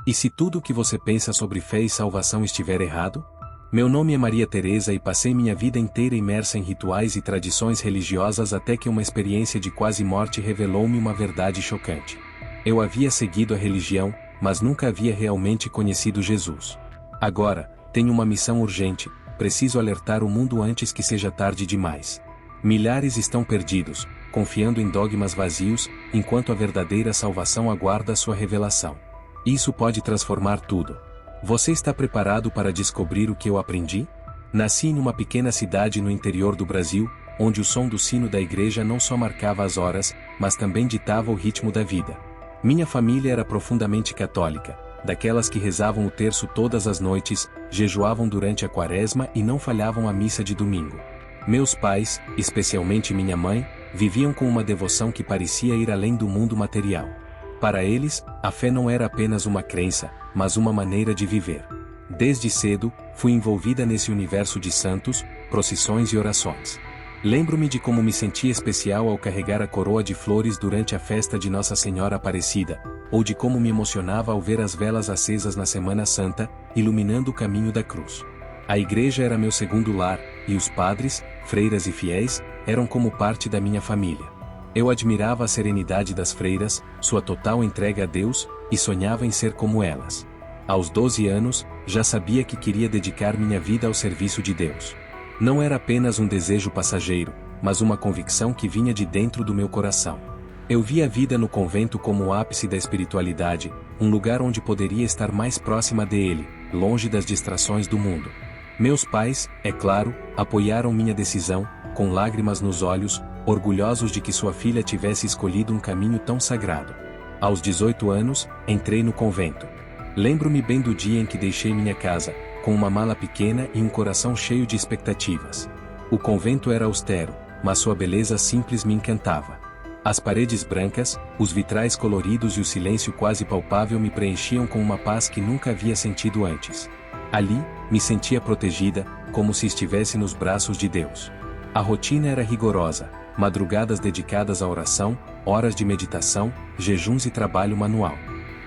E se tudo o que você pensa sobre fé e salvação estiver errado? Meu nome é Maria Teresa e passei minha vida inteira imersa em rituais e tradições religiosas até que uma experiência de quase morte revelou-me uma verdade chocante. Eu havia seguido a religião, mas nunca havia realmente conhecido Jesus. Agora, tenho uma missão urgente, preciso alertar o mundo antes que seja tarde demais. Milhares estão perdidos, confiando em dogmas vazios, enquanto a verdadeira salvação aguarda sua revelação. Isso pode transformar tudo. Você está preparado para descobrir o que eu aprendi? Nasci em uma pequena cidade no interior do Brasil, onde o som do sino da igreja não só marcava as horas, mas também ditava o ritmo da vida. Minha família era profundamente católica, daquelas que rezavam o terço todas as noites, jejuavam durante a quaresma e não falhavam à missa de domingo. Meus pais, especialmente minha mãe, viviam com uma devoção que parecia ir além do mundo material. Para eles, a fé não era apenas uma crença, mas uma maneira de viver. Desde cedo, fui envolvida nesse universo de santos, procissões e orações. Lembro-me de como me sentia especial ao carregar a coroa de flores durante a festa de Nossa Senhora Aparecida, ou de como me emocionava ao ver as velas acesas na Semana Santa, iluminando o caminho da cruz. A igreja era meu segundo lar, e os padres, freiras e fiéis, eram como parte da minha família. Eu admirava a serenidade das freiras, sua total entrega a Deus, e sonhava em ser como elas. Aos 12 anos, já sabia que queria dedicar minha vida ao serviço de Deus. Não era apenas um desejo passageiro, mas uma convicção que vinha de dentro do meu coração. Eu via a vida no convento como o ápice da espiritualidade, um lugar onde poderia estar mais próxima dele, longe das distrações do mundo. Meus pais, é claro, apoiaram minha decisão, com lágrimas nos olhos, orgulhosos de que sua filha tivesse escolhido um caminho tão sagrado. Aos 18 anos, entrei no convento. Lembro-me bem do dia em que deixei minha casa, com uma mala pequena e um coração cheio de expectativas. O convento era austero, mas sua beleza simples me encantava. As paredes brancas, os vitrais coloridos e o silêncio quase palpável me preenchiam com uma paz que nunca havia sentido antes. Ali, me sentia protegida, como se estivesse nos braços de Deus. A rotina era rigorosa, madrugadas dedicadas à oração, horas de meditação, jejuns e trabalho manual.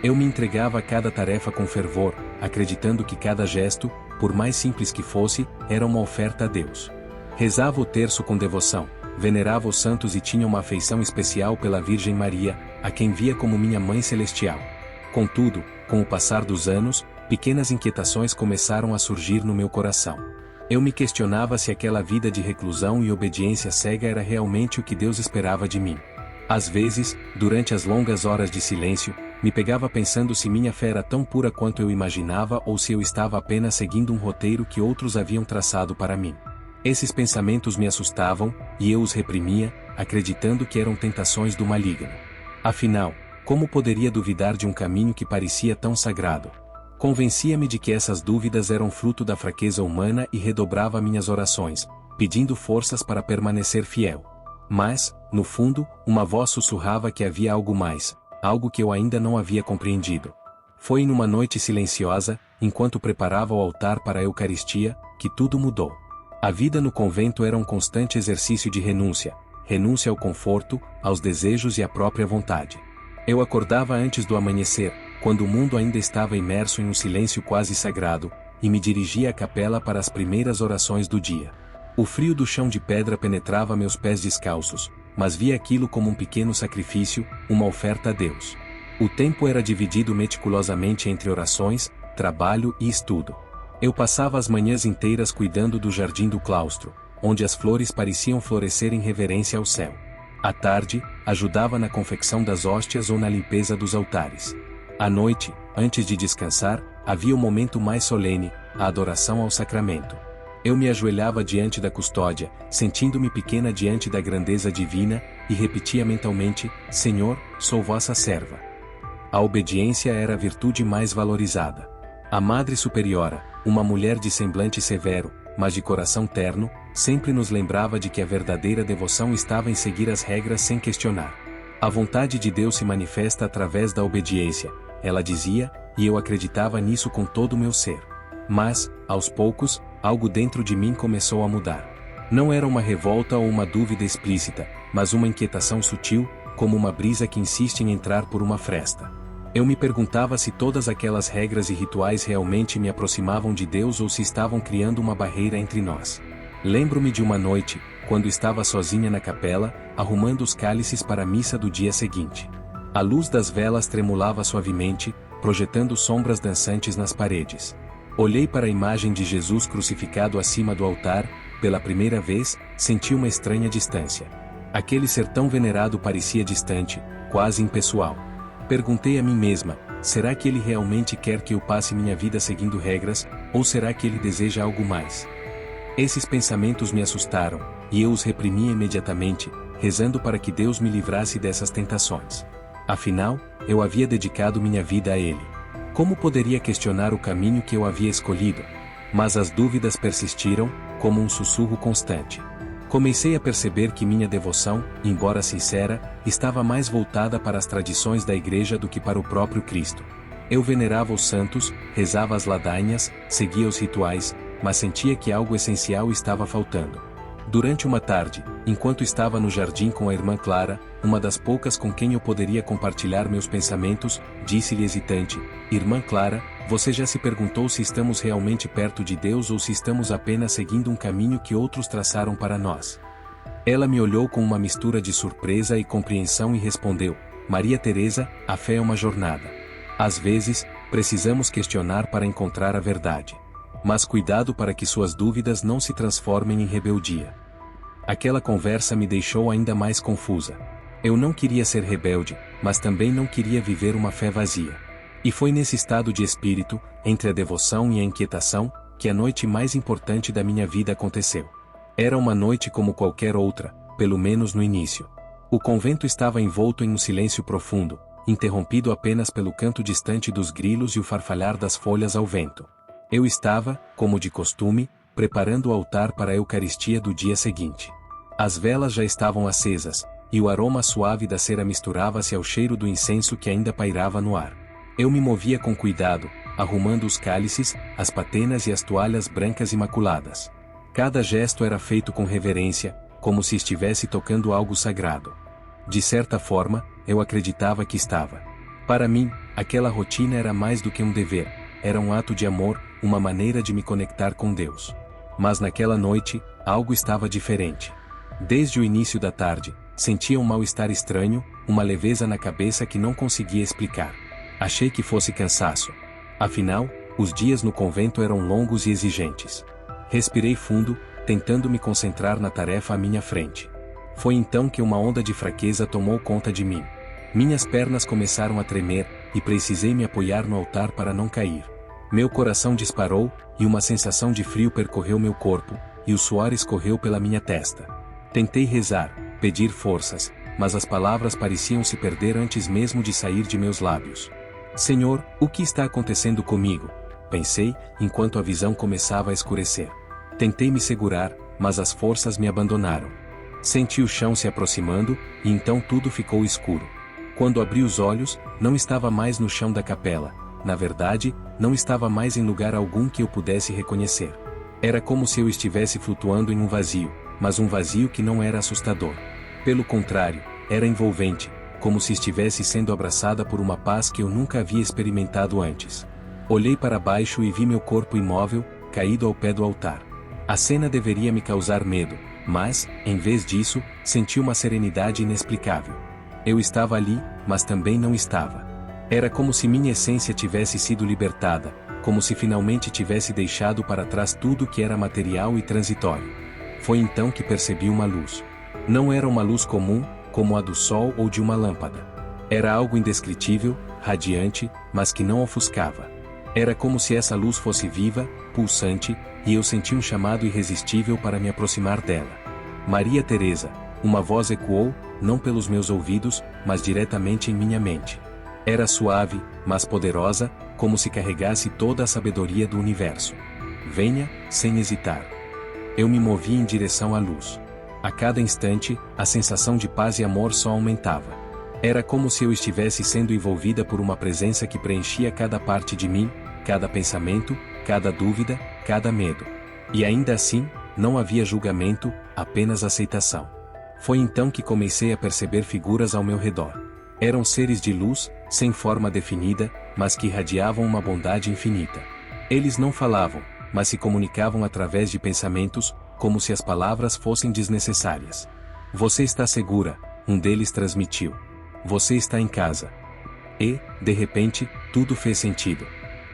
Eu me entregava a cada tarefa com fervor, acreditando que cada gesto, por mais simples que fosse, era uma oferta a Deus. Rezava o terço com devoção, venerava os santos e tinha uma afeição especial pela Virgem Maria, a quem via como minha mãe celestial. Contudo, com o passar dos anos, pequenas inquietações começaram a surgir no meu coração. Eu me questionava se aquela vida de reclusão e obediência cega era realmente o que Deus esperava de mim. Às vezes, durante as longas horas de silêncio, me pegava pensando se minha fé era tão pura quanto eu imaginava ou se eu estava apenas seguindo um roteiro que outros haviam traçado para mim. Esses pensamentos me assustavam, e eu os reprimia, acreditando que eram tentações do maligno. Afinal, como poderia duvidar de um caminho que parecia tão sagrado? Convencia-me de que essas dúvidas eram fruto da fraqueza humana e redobrava minhas orações, pedindo forças para permanecer fiel. Mas, no fundo, uma voz sussurrava que havia algo mais, algo que eu ainda não havia compreendido. Foi numa noite silenciosa, enquanto preparava o altar para a Eucaristia, que tudo mudou. A vida no convento era um constante exercício de renúncia, renúncia ao conforto, aos desejos e à própria vontade. Eu acordava antes do amanhecer, quando o mundo ainda estava imerso em um silêncio quase sagrado, e me dirigia à capela para as primeiras orações do dia. O frio do chão de pedra penetrava meus pés descalços, mas via aquilo como um pequeno sacrifício, uma oferta a Deus. O tempo era dividido meticulosamente entre orações, trabalho e estudo. Eu passava as manhãs inteiras cuidando do jardim do claustro, onde as flores pareciam florescer em reverência ao céu. À tarde, ajudava na confecção das hóstias ou na limpeza dos altares. À noite, antes de descansar, havia o momento mais solene, a adoração ao sacramento. Eu me ajoelhava diante da custódia, sentindo-me pequena diante da grandeza divina, e repetia mentalmente: Senhor, sou vossa serva. A obediência era a virtude mais valorizada. A Madre Superiora, uma mulher de semblante severo, mas de coração terno, sempre nos lembrava de que a verdadeira devoção estava em seguir as regras sem questionar. A vontade de Deus se manifesta através da obediência, ela dizia, e eu acreditava nisso com todo o meu ser. Mas, aos poucos, algo dentro de mim começou a mudar. Não era uma revolta ou uma dúvida explícita, mas uma inquietação sutil, como uma brisa que insiste em entrar por uma fresta. Eu me perguntava se todas aquelas regras e rituais realmente me aproximavam de Deus ou se estavam criando uma barreira entre nós. Lembro-me de uma noite, quando estava sozinha na capela, arrumando os cálices para a missa do dia seguinte. A luz das velas tremulava suavemente, projetando sombras dançantes nas paredes. Olhei para a imagem de Jesus crucificado acima do altar, pela primeira vez, senti uma estranha distância. Aquele ser tão venerado parecia distante, quase impessoal. Perguntei a mim mesma, será que ele realmente quer que eu passe minha vida seguindo regras, ou será que ele deseja algo mais? Esses pensamentos me assustaram, e eu os reprimi imediatamente, rezando para que Deus me livrasse dessas tentações. Afinal, eu havia dedicado minha vida a Ele. Como poderia questionar o caminho que eu havia escolhido? Mas as dúvidas persistiram, como um sussurro constante. Comecei a perceber que minha devoção, embora sincera, estava mais voltada para as tradições da igreja do que para o próprio Cristo. Eu venerava os santos, rezava as ladainhas, seguia os rituais, mas sentia que algo essencial estava faltando. Durante uma tarde, enquanto estava no jardim com a irmã Clara, uma das poucas com quem eu poderia compartilhar meus pensamentos, disse-lhe hesitante: Irmã Clara, você já se perguntou se estamos realmente perto de Deus ou se estamos apenas seguindo um caminho que outros traçaram para nós? Ela me olhou com uma mistura de surpresa e compreensão e respondeu: Maria Teresa, a fé é uma jornada. Às vezes, precisamos questionar para encontrar a verdade. Mas cuidado para que suas dúvidas não se transformem em rebeldia. Aquela conversa me deixou ainda mais confusa. Eu não queria ser rebelde, mas também não queria viver uma fé vazia. E foi nesse estado de espírito, entre a devoção e a inquietação, que a noite mais importante da minha vida aconteceu. Era uma noite como qualquer outra, pelo menos no início. O convento estava envolto em um silêncio profundo, interrompido apenas pelo canto distante dos grilos e o farfalhar das folhas ao vento. Eu estava, como de costume, preparando o altar para a Eucaristia do dia seguinte. As velas já estavam acesas, e o aroma suave da cera misturava-se ao cheiro do incenso que ainda pairava no ar. Eu me movia com cuidado, arrumando os cálices, as patenas e as toalhas brancas imaculadas. Cada gesto era feito com reverência, como se estivesse tocando algo sagrado. De certa forma, eu acreditava que estava. Para mim, aquela rotina era mais do que um dever, era um ato de amor, uma maneira de me conectar com Deus. Mas naquela noite, algo estava diferente. Desde o início da tarde, sentia um mal-estar estranho, uma leveza na cabeça que não conseguia explicar. Achei que fosse cansaço. Afinal, os dias no convento eram longos e exigentes. Respirei fundo, tentando me concentrar na tarefa à minha frente. Foi então que uma onda de fraqueza tomou conta de mim. Minhas pernas começaram a tremer, e precisei me apoiar no altar para não cair. Meu coração disparou, e uma sensação de frio percorreu meu corpo, e o suor escorreu pela minha testa. Tentei rezar, pedir forças, mas as palavras pareciam se perder antes mesmo de sair de meus lábios. Senhor, o que está acontecendo comigo? Pensei, enquanto a visão começava a escurecer. Tentei me segurar, mas as forças me abandonaram. Senti o chão se aproximando, e então tudo ficou escuro. Quando abri os olhos, não estava mais no chão da capela. Na verdade, não estava mais em lugar algum que eu pudesse reconhecer. Era como se eu estivesse flutuando em um vazio, mas um vazio que não era assustador. Pelo contrário, era envolvente, como se estivesse sendo abraçada por uma paz que eu nunca havia experimentado antes. Olhei para baixo e vi meu corpo imóvel, caído ao pé do altar. A cena deveria me causar medo, mas, em vez disso, senti uma serenidade inexplicável. Eu estava ali, mas também não estava. Era como se minha essência tivesse sido libertada, como se finalmente tivesse deixado para trás tudo que era material e transitório. Foi então que percebi uma luz. Não era uma luz comum, como a do sol ou de uma lâmpada. Era algo indescritível, radiante, mas que não ofuscava. Era como se essa luz fosse viva, pulsante, e eu senti um chamado irresistível para me aproximar dela. Maria Teresa, uma voz ecoou, não pelos meus ouvidos, mas diretamente em minha mente. Era suave, mas poderosa, como se carregasse toda a sabedoria do universo. Venha, sem hesitar. Eu me movi em direção à luz. A cada instante, a sensação de paz e amor só aumentava. Era como se eu estivesse sendo envolvida por uma presença que preenchia cada parte de mim, cada pensamento, cada dúvida, cada medo. E ainda assim, não havia julgamento, apenas aceitação. Foi então que comecei a perceber figuras ao meu redor. Eram seres de luz, sem forma definida, mas que irradiavam uma bondade infinita. Eles não falavam, mas se comunicavam através de pensamentos, como se as palavras fossem desnecessárias. Você está segura, um deles transmitiu. Você está em casa. E, de repente, tudo fez sentido.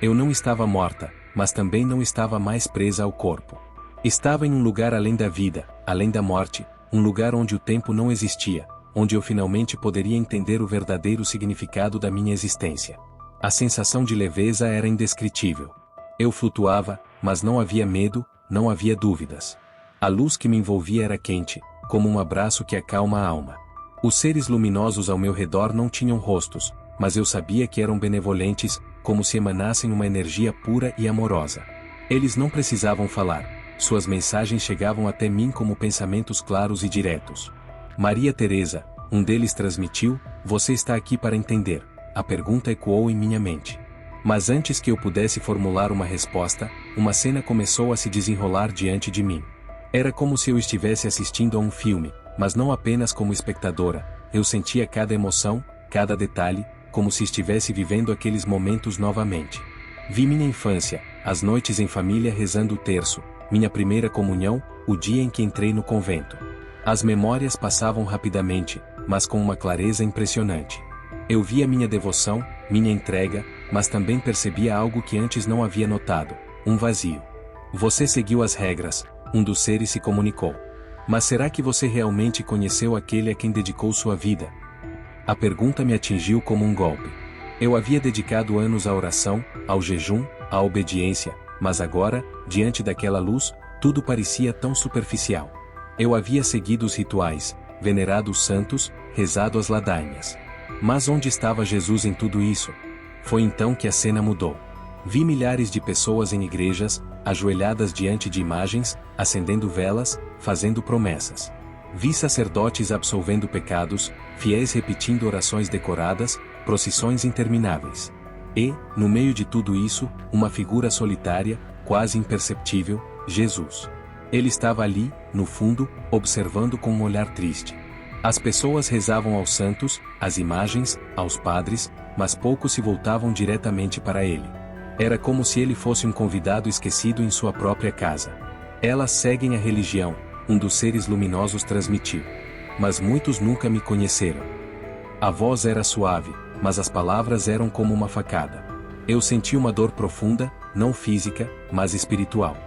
Eu não estava morta, mas também não estava mais presa ao corpo. Estava em um lugar além da vida, além da morte, um lugar onde o tempo não existia, onde eu finalmente poderia entender o verdadeiro significado da minha existência. A sensação de leveza era indescritível. Eu flutuava, mas não havia medo, não havia dúvidas. A luz que me envolvia era quente, como um abraço que acalma a alma. Os seres luminosos ao meu redor não tinham rostos, mas eu sabia que eram benevolentes, como se emanassem uma energia pura e amorosa. Eles não precisavam falar, suas mensagens chegavam até mim como pensamentos claros e diretos. Maria Teresa, um deles transmitiu, você está aqui para entender. A pergunta ecoou em minha mente. Mas antes que eu pudesse formular uma resposta, uma cena começou a se desenrolar diante de mim. Era como se eu estivesse assistindo a um filme, mas não apenas como espectadora, eu sentia cada emoção, cada detalhe, como se estivesse vivendo aqueles momentos novamente. Vi minha infância, as noites em família rezando o terço, minha primeira comunhão, o dia em que entrei no convento. As memórias passavam rapidamente, mas com uma clareza impressionante. Eu via minha devoção, minha entrega, mas também percebia algo que antes não havia notado, um vazio. Você seguiu as regras, um dos seres se comunicou. Mas será que você realmente conheceu aquele a quem dedicou sua vida? A pergunta me atingiu como um golpe. Eu havia dedicado anos à oração, ao jejum, à obediência, mas agora, diante daquela luz, tudo parecia tão superficial. Eu havia seguido os rituais, venerado os santos, rezado as ladainhas. Mas onde estava Jesus em tudo isso? Foi então que a cena mudou. Vi milhares de pessoas em igrejas, ajoelhadas diante de imagens, acendendo velas, fazendo promessas. Vi sacerdotes absolvendo pecados, fiéis repetindo orações decoradas, procissões intermináveis. E, no meio de tudo isso, uma figura solitária, quase imperceptível, Jesus. Ele estava ali, no fundo, observando com um olhar triste. As pessoas rezavam aos santos, às imagens, aos padres, mas poucos se voltavam diretamente para ele. Era como se ele fosse um convidado esquecido em sua própria casa. Elas seguem a religião, um dos seres luminosos transmitiu. Mas muitos nunca me conheceram. A voz era suave, mas as palavras eram como uma facada. Eu senti uma dor profunda, não física, mas espiritual.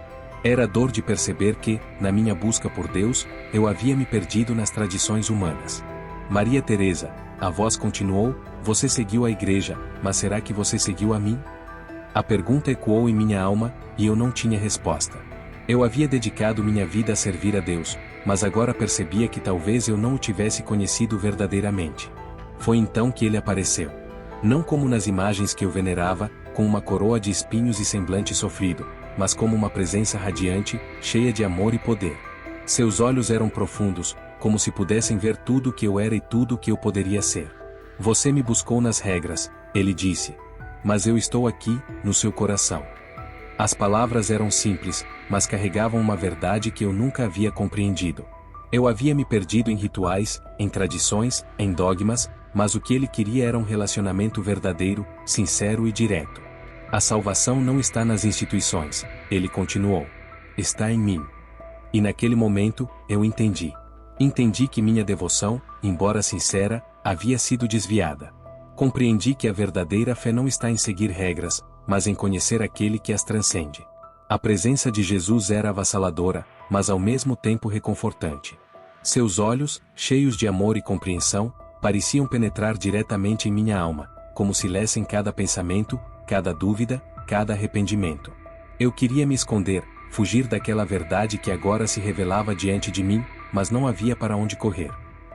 Era a dor de perceber que, na minha busca por Deus, eu havia me perdido nas tradições humanas. Maria Teresa, a voz continuou, você seguiu a igreja, mas será que você seguiu a mim? A pergunta ecoou em minha alma, e eu não tinha resposta. Eu havia dedicado minha vida a servir a Deus, mas agora percebia que talvez eu não o tivesse conhecido verdadeiramente. Foi então que ele apareceu. Não como nas imagens que eu venerava, com uma coroa de espinhos e semblante sofrido, mas como uma presença radiante, cheia de amor e poder. Seus olhos eram profundos, como se pudessem ver tudo o que eu era e tudo o que eu poderia ser. Você me buscou nas regras, ele disse. Mas eu estou aqui, no seu coração. As palavras eram simples, mas carregavam uma verdade que eu nunca havia compreendido. Eu havia me perdido em rituais, em tradições, em dogmas, mas o que ele queria era um relacionamento verdadeiro, sincero e direto. A salvação não está nas instituições, ele continuou. Está em mim. E naquele momento, eu entendi. Entendi que minha devoção, embora sincera, havia sido desviada. Compreendi que a verdadeira fé não está em seguir regras, mas em conhecer aquele que as transcende. A presença de Jesus era avassaladora, mas ao mesmo tempo reconfortante. Seus olhos, cheios de amor e compreensão, pareciam penetrar diretamente em minha alma, como se lessem cada pensamento, cada dúvida, cada arrependimento. Eu queria me esconder, fugir daquela verdade que agora se revelava diante de mim, mas não havia para onde correr.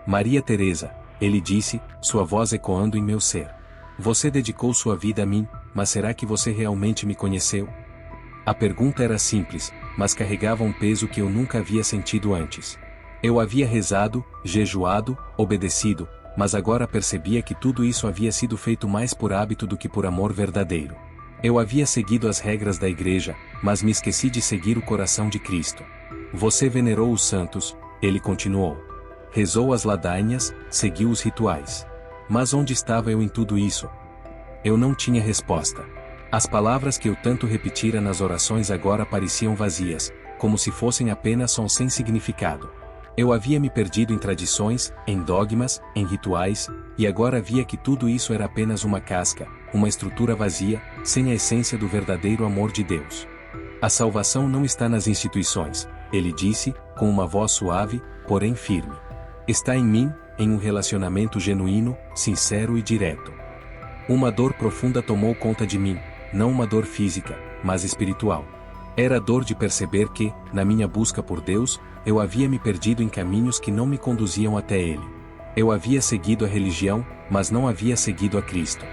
Maria Teresa, ele disse, sua voz ecoando em meu ser. Você dedicou sua vida a mim, mas será que você realmente me conheceu? A pergunta era simples, mas carregava um peso que eu nunca havia sentido antes. Eu havia rezado, jejuado, obedecido, mas agora percebia que tudo isso havia sido feito mais por hábito do que por amor verdadeiro. Eu havia seguido as regras da igreja, mas me esqueci de seguir o coração de Cristo. Você venerou os santos, ele continuou. Rezou as ladainhas, seguiu os rituais. Mas onde estava eu em tudo isso? Eu não tinha resposta. As palavras que eu tanto repetira nas orações agora pareciam vazias, como se fossem apenas sons sem significado. Eu havia me perdido em tradições, em dogmas, em rituais, e agora via que tudo isso era apenas uma casca, uma estrutura vazia, sem a essência do verdadeiro amor de Deus. A salvação não está nas instituições, ele disse, com uma voz suave, porém firme. Está em mim, em um relacionamento genuíno, sincero e direto. Uma dor profunda tomou conta de mim, não uma dor física, mas espiritual. Era a dor de perceber que, na minha busca por Deus, eu havia me perdido em caminhos que não me conduziam até Ele. Eu havia seguido a religião, mas não havia seguido a Cristo.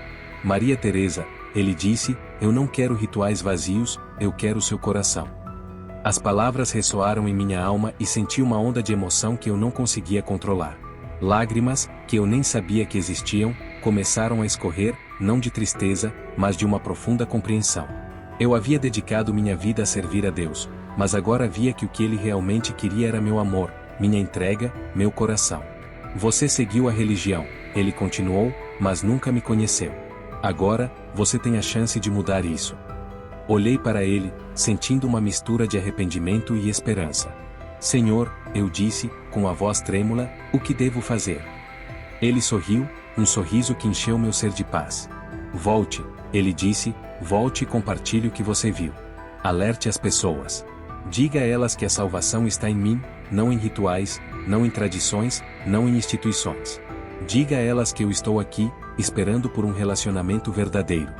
Maria Teresa, ele disse, eu não quero rituais vazios, eu quero seu coração. As palavras ressoaram em minha alma e senti uma onda de emoção que eu não conseguia controlar. Lágrimas, que eu nem sabia que existiam, começaram a escorrer, não de tristeza, mas de uma profunda compreensão. Eu havia dedicado minha vida a servir a Deus, mas agora via que o que Ele realmente queria era meu amor, minha entrega, meu coração. Você seguiu a religião, ele continuou, mas nunca me conheceu. Agora, você tem a chance de mudar isso. Olhei para ele, sentindo uma mistura de arrependimento e esperança. Senhor, eu disse, com a voz trêmula, o que devo fazer? Ele sorriu, um sorriso que encheu meu ser de paz. Volte, ele disse, volte e compartilhe o que você viu. Alerte as pessoas. Diga a elas que a salvação está em mim, não em rituais, não em tradições, não em instituições. Diga a elas que eu estou aqui, esperando por um relacionamento verdadeiro.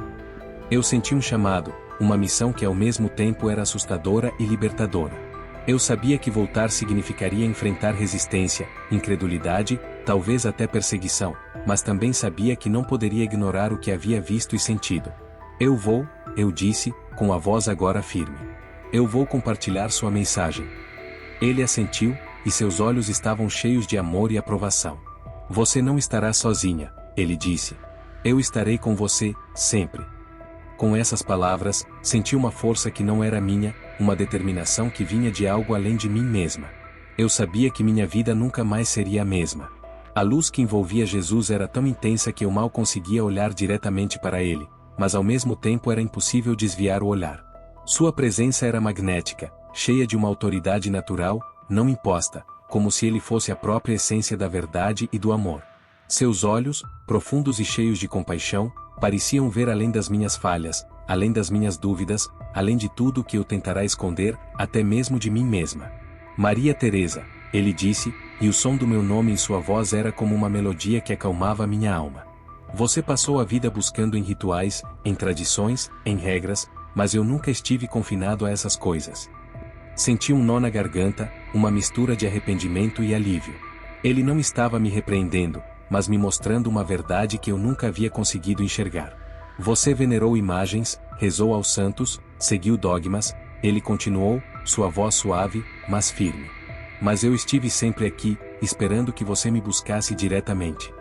Eu senti um chamado, uma missão que ao mesmo tempo era assustadora e libertadora. Eu sabia que voltar significaria enfrentar resistência, incredulidade, talvez até perseguição, mas também sabia que não poderia ignorar o que havia visto e sentido. Eu vou, eu disse, com a voz agora firme. Eu vou compartilhar sua mensagem. Ele assentiu, e seus olhos estavam cheios de amor e aprovação. Você não estará sozinha, ele disse. Eu estarei com você, sempre. Com essas palavras, senti uma força que não era minha, uma determinação que vinha de algo além de mim mesma. Eu sabia que minha vida nunca mais seria a mesma. A luz que envolvia Jesus era tão intensa que eu mal conseguia olhar diretamente para ele, mas ao mesmo tempo era impossível desviar o olhar. Sua presença era magnética, cheia de uma autoridade natural, não imposta, como se ele fosse a própria essência da verdade e do amor. Seus olhos, profundos e cheios de compaixão, pareciam ver além das minhas falhas, além das minhas dúvidas, além de tudo o que eu tentará esconder, até mesmo de mim mesma. Maria Teresa, ele disse, e o som do meu nome em sua voz era como uma melodia que acalmava minha alma. Você passou a vida buscando em rituais, em tradições, em regras, mas eu nunca estive confinado a essas coisas. Senti um nó na garganta, uma mistura de arrependimento e alívio. Ele não estava me repreendendo, mas me mostrando uma verdade que eu nunca havia conseguido enxergar. Você venerou imagens, rezou aos santos, seguiu dogmas, ele continuou, sua voz suave, mas firme. Mas eu estive sempre aqui, esperando que você me buscasse diretamente.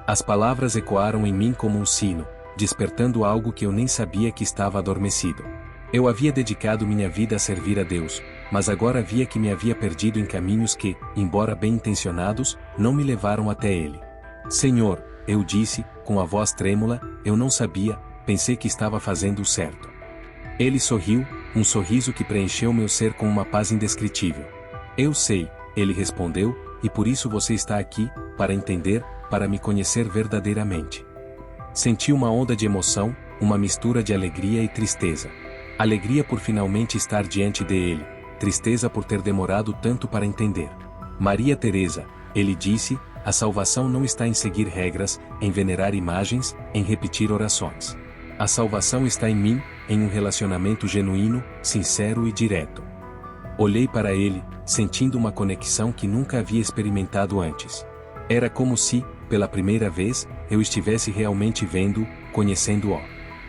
As palavras ecoaram em mim como um sino, despertando algo que eu nem sabia que estava adormecido. Eu havia dedicado minha vida a servir a Deus, mas agora via que me havia perdido em caminhos que, embora bem intencionados, não me levaram até Ele. Senhor, eu disse, com a voz trêmula, eu não sabia, pensei que estava fazendo o certo. Ele sorriu, um sorriso que preencheu meu ser com uma paz indescritível. Eu sei, ele respondeu, e por isso você está aqui, para entender, para me conhecer verdadeiramente. Senti uma onda de emoção, uma mistura de alegria e tristeza. Alegria por finalmente estar diante dele, tristeza por ter demorado tanto para entender. Maria Teresa, ele disse, a salvação não está em seguir regras, em venerar imagens, em repetir orações. A salvação está em mim, em um relacionamento genuíno, sincero e direto. Olhei para ele, sentindo uma conexão que nunca havia experimentado antes. Era como se, pela primeira vez, eu estivesse realmente vendo, conhecendo-o.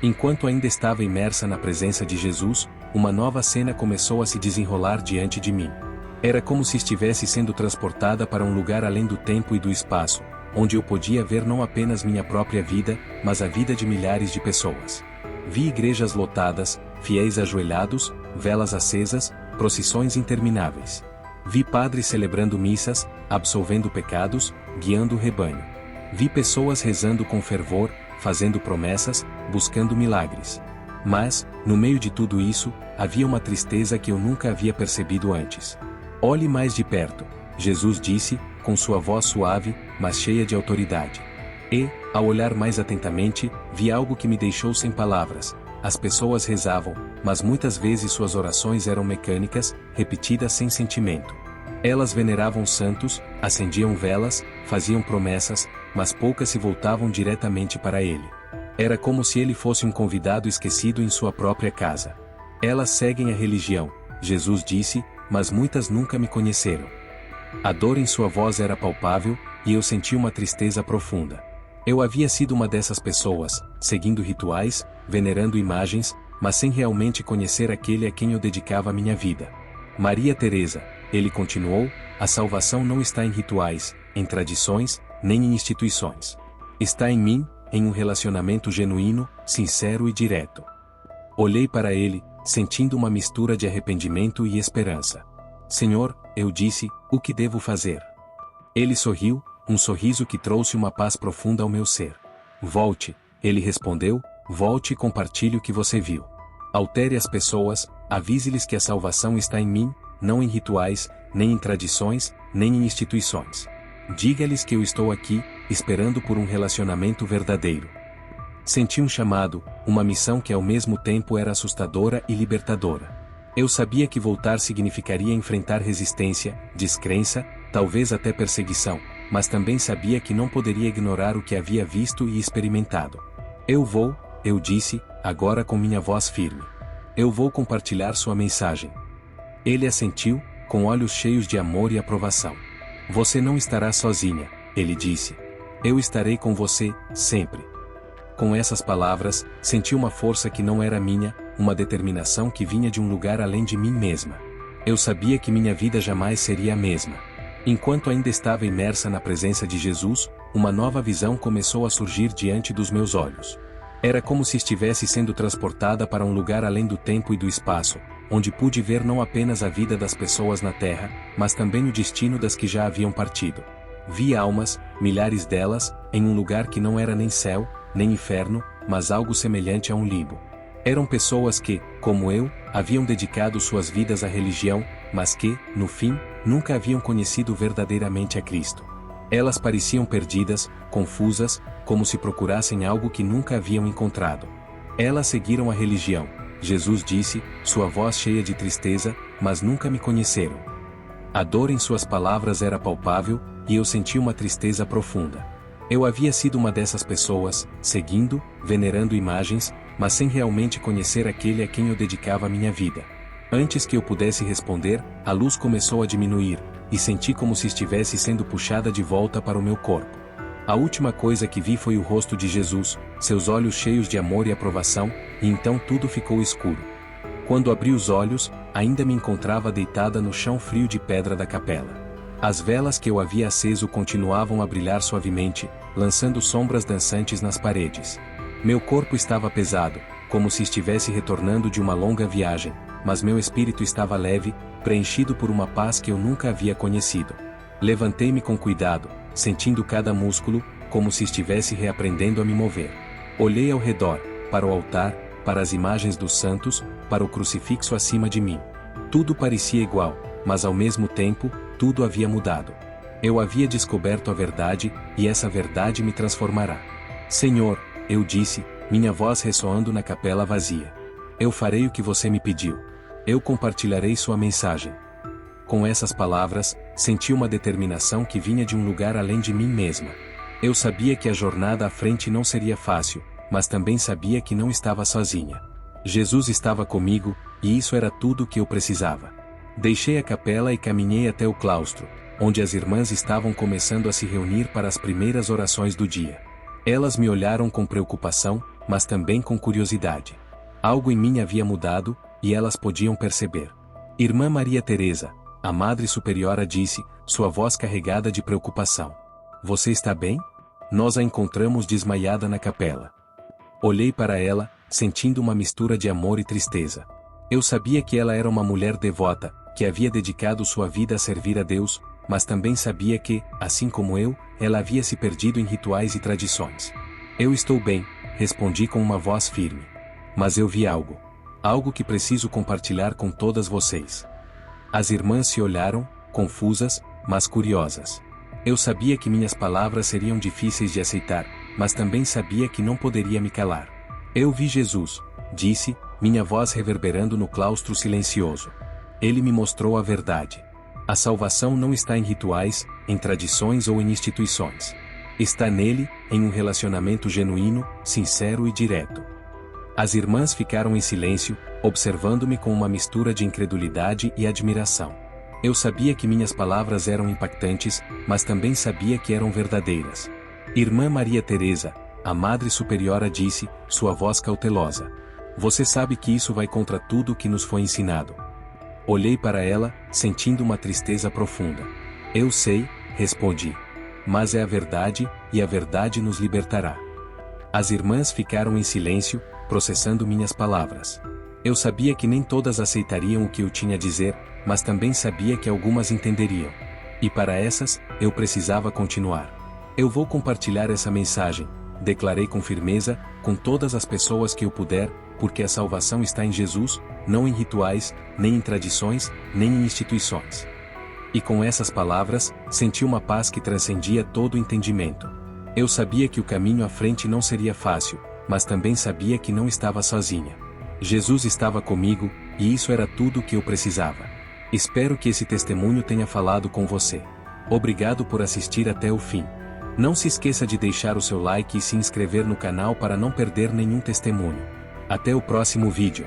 Enquanto ainda estava imersa na presença de Jesus, uma nova cena começou a se desenrolar diante de mim. Era como se estivesse sendo transportada para um lugar além do tempo e do espaço, onde eu podia ver não apenas minha própria vida, mas a vida de milhares de pessoas. Vi igrejas lotadas, fiéis ajoelhados, velas acesas, procissões intermináveis. Vi padres celebrando missas, absolvendo pecados, guiando o rebanho. Vi pessoas rezando com fervor, fazendo promessas, buscando milagres. Mas, no meio de tudo isso, havia uma tristeza que eu nunca havia percebido antes. Olhe mais de perto, Jesus disse, com sua voz suave, mas cheia de autoridade. E, ao olhar mais atentamente, vi algo que me deixou sem palavras. As pessoas rezavam, mas muitas vezes suas orações eram mecânicas, repetidas sem sentimento. Elas veneravam santos, acendiam velas, faziam promessas, mas poucas se voltavam diretamente para ele. Era como se ele fosse um convidado esquecido em sua própria casa. Elas seguem a religião, Jesus disse, mas muitas nunca me conheceram. A dor em sua voz era palpável, e eu senti uma tristeza profunda. Eu havia sido uma dessas pessoas, seguindo rituais, venerando imagens, mas sem realmente conhecer aquele a quem eu dedicava minha vida. Maria Teresa, ele continuou, a salvação não está em rituais, em tradições, nem em instituições. Está em mim, em um relacionamento genuíno, sincero e direto. Olhei para ele, sentindo uma mistura de arrependimento e esperança. Senhor, eu disse, o que devo fazer? Ele sorriu, um sorriso que trouxe uma paz profunda ao meu ser. Volte, ele respondeu, volte e compartilhe o que você viu. Altere as pessoas, avise-lhes que a salvação está em mim, não em rituais, nem em tradições, nem em instituições. Diga-lhes que eu estou aqui, esperando por um relacionamento verdadeiro. Senti um chamado, uma missão que ao mesmo tempo era assustadora e libertadora. Eu sabia que voltar significaria enfrentar resistência, descrença, talvez até perseguição, mas também sabia que não poderia ignorar o que havia visto e experimentado. Eu vou, eu disse, agora com minha voz firme. Eu vou compartilhar sua mensagem. Ele assentiu, com olhos cheios de amor e aprovação. Você não estará sozinha, ele disse. Eu estarei com você, sempre. Com essas palavras, senti uma força que não era minha, uma determinação que vinha de um lugar além de mim mesma. Eu sabia que minha vida jamais seria a mesma. Enquanto ainda estava imersa na presença de Jesus, uma nova visão começou a surgir diante dos meus olhos. Era como se estivesse sendo transportada para um lugar além do tempo e do espaço, onde pude ver não apenas a vida das pessoas na Terra, mas também o destino das que já haviam partido. Vi almas, milhares delas, em um lugar que não era nem céu, nem inferno, mas algo semelhante a um limbo. Eram pessoas que, como eu, haviam dedicado suas vidas à religião, mas que, no fim, nunca haviam conhecido verdadeiramente a Cristo. Elas pareciam perdidas, confusas, como se procurassem algo que nunca haviam encontrado. Elas seguiram a religião, Jesus disse, sua voz cheia de tristeza, mas nunca me conheceram. A dor em suas palavras era palpável, e eu senti uma tristeza profunda. Eu havia sido uma dessas pessoas, seguindo, venerando imagens, mas sem realmente conhecer aquele a quem eu dedicava minha vida. Antes que eu pudesse responder, a luz começou a diminuir, e senti como se estivesse sendo puxada de volta para o meu corpo. A última coisa que vi foi o rosto de Jesus, seus olhos cheios de amor e aprovação, e então tudo ficou escuro. Quando abri os olhos, ainda me encontrava deitada no chão frio de pedra da capela. As velas que eu havia aceso continuavam a brilhar suavemente, lançando sombras dançantes nas paredes. Meu corpo estava pesado, como se estivesse retornando de uma longa viagem, mas meu espírito estava leve, preenchido por uma paz que eu nunca havia conhecido. Levantei-me com cuidado, sentindo cada músculo, como se estivesse reaprendendo a me mover. Olhei ao redor, para o altar, para as imagens dos santos, para o crucifixo acima de mim. Tudo parecia igual, mas ao mesmo tempo, tudo havia mudado. Eu havia descoberto a verdade, e essa verdade me transformará. Senhor, eu disse, minha voz ressoando na capela vazia. Eu farei o que você me pediu. Eu compartilharei sua mensagem. Com essas palavras, senti uma determinação que vinha de um lugar além de mim mesma. Eu sabia que a jornada à frente não seria fácil, mas também sabia que não estava sozinha. Jesus estava comigo, e isso era tudo o que eu precisava. Deixei a capela e caminhei até o claustro, onde as irmãs estavam começando a se reunir para as primeiras orações do dia. Elas me olharam com preocupação, mas também com curiosidade. Algo em mim havia mudado, e elas podiam perceber. Irmã Maria Teresa, a Madre Superiora disse, sua voz carregada de preocupação. Você está bem? Nós a encontramos desmaiada na capela. Olhei para ela, sentindo uma mistura de amor e tristeza. Eu sabia que ela era uma mulher devota, que havia dedicado sua vida a servir a Deus, mas também sabia que, assim como eu, ela havia se perdido em rituais e tradições. Eu estou bem, respondi com uma voz firme. Mas eu vi algo. Algo que preciso compartilhar com todas vocês. As irmãs se olharam, confusas, mas curiosas. Eu sabia que minhas palavras seriam difíceis de aceitar, mas também sabia que não poderia me calar. Eu vi Jesus, disse, minha voz reverberando no claustro silencioso. Ele me mostrou a verdade. A salvação não está em rituais, em tradições ou em instituições. Está nele, em um relacionamento genuíno, sincero e direto. As irmãs ficaram em silêncio, observando-me com uma mistura de incredulidade e admiração. Eu sabia que minhas palavras eram impactantes, mas também sabia que eram verdadeiras. Irmã Maria Teresa, a Madre Superiora disse, sua voz cautelosa. Você sabe que isso vai contra tudo o que nos foi ensinado. Olhei para ela, sentindo uma tristeza profunda. Eu sei, respondi. Mas é a verdade, e a verdade nos libertará. As irmãs ficaram em silêncio, processando minhas palavras. Eu sabia que nem todas aceitariam o que eu tinha a dizer, mas também sabia que algumas entenderiam. E para essas, eu precisava continuar. Eu vou compartilhar essa mensagem, declarei com firmeza, com todas as pessoas que eu puder, porque a salvação está em Jesus, não em rituais, nem em tradições, nem em instituições. E com essas palavras, senti uma paz que transcendia todo o entendimento. Eu sabia que o caminho à frente não seria fácil, mas também sabia que não estava sozinha. Jesus estava comigo, e isso era tudo o que eu precisava. Espero que esse testemunho tenha falado com você. Obrigado por assistir até o fim. Não se esqueça de deixar o seu like e se inscrever no canal para não perder nenhum testemunho. Até o próximo vídeo.